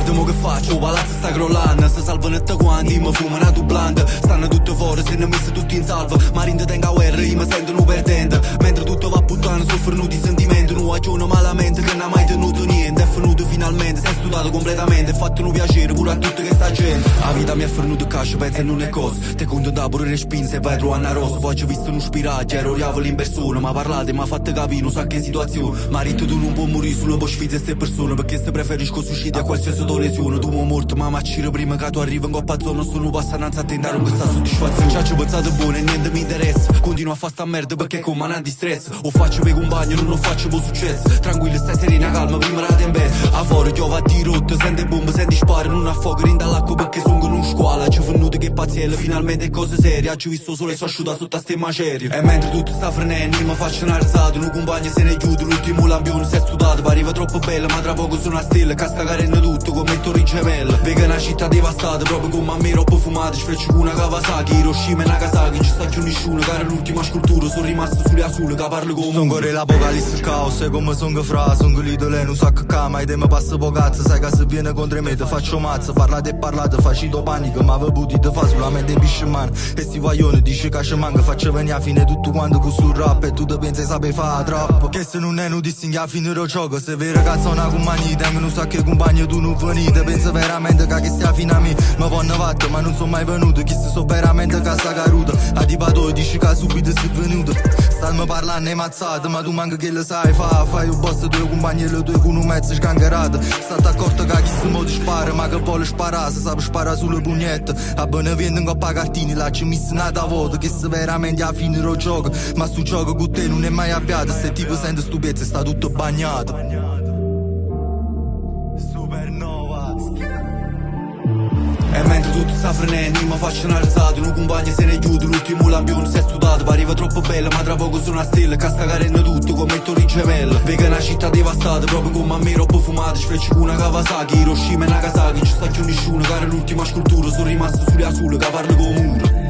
merda mo che faccio, il palazzo sta crollando, se salvano tutti quanti, mi fumano a dublante. Stanno tutti fuori, se ne messi tutti in salvo, ma rinde tenga guerra, io mi sento un perdente. Mentre tutto va a puttana, soffrono di sentimenti, non ragiono malamente, che non ha mai tenuto niente. È venuto finalmente, si è studiato completamente, è fatto un piacere pure a tutta questa gente. La vita mi è fornuto cash, pensa e non è cosa, te conto da pure le spine, se vai trovare una rosa. Poi ho visto uno spiraggio, ero diavolo in persona, ma parlate, mi ha fatto capire, non sa che situazione. Ma ritto tu non puoi morire solo per sfidare queste persone, perché se preferisco suicidi a qualsiasi tua lesione. Tu mi morto, ma m'acciro prima che tu arrivi in coppa zona, sono passananza a tentare con questa soddisfazione. Ci ho pensato buono e niente mi interessa, continuo a fare sta merda perché con man di stress. O faccio per compagno, non lo faccio per successo, tranquillo, stai serena, calma, prima la tempesta. A fuori ti ho fatto di rotto, sente bombe, senti spari, non affogo, rinda all'acqua perché sono con un squalo. Ci ho venuto che pazziella, finalmente cose serie, ci ho visto sole e sono asciutta sotto a ste macerie. E mentre tutto sta frenendo, io mi faccio un alzato, un compagno se ne chiude, l'ultimo lampione si è studato, pariva troppo bella, ma tra poco sono a stella, che sta carendo tutto come torri gemella. Vega una città devastata, proprio come a me, roba fumata, spreccio con una Kawasaki, Hiroshima e Nagasaki, ci sta più nessuno, che era l'ultima scultura, sono rimasto sulle asule, che parlo come Son gore l'apocalisse caos, e come son che fra, son che l'idole non sa che cama, e te mi passa po' cazzo, sai che se viene contro me, te faccio mazza, parlate e parlate, facito panico, ma ve potete fa solamente pisce man. E sti guaglione dice che ci manca, faccio venire a fine tutto quanto con sul rap, e tu te pensi sape fa troppo, che se non è non distingui a fine lo gioco, se vero cazzo una compagnia, tengo non sa che compagno tu non venite, penso veramente che stia fino a me, ma vanno fatto, ma non sono mai venuto, chi se so veramente che sta caruta, a tipo dici che subito sei venuto, stammi parlando e mazzate, ma tu manca che lo sai fai un boss due compagni e le tue con un mezzo sgangherato, state accorto che chi se mo ti spara, ma che vuole sparare, se sape sparare sulle pugnette, a bene vendo in coppa cartini, là ci missi nata volta, che se veramente a fine lo gioco, ma sto gioco con te non è mai abbiato, se tipo sente stupezza sta tutto bagnato. E mentre tutto sta frenendo, io mi faccio un alzato, un compagno se ne chiude, l'ultimo lampione si è studato, pariva troppo bella, ma tra poco sono a stella, che sta carendo tutto come torri gemella. Vega una città devastata, proprio come a me, roba fumata, spreccio con una Kawasaki, Hiroshima e Nagasaki, ci sta più nessuno, che era l'ultima scultura, sono rimasto sulle asule, che parlo come muro.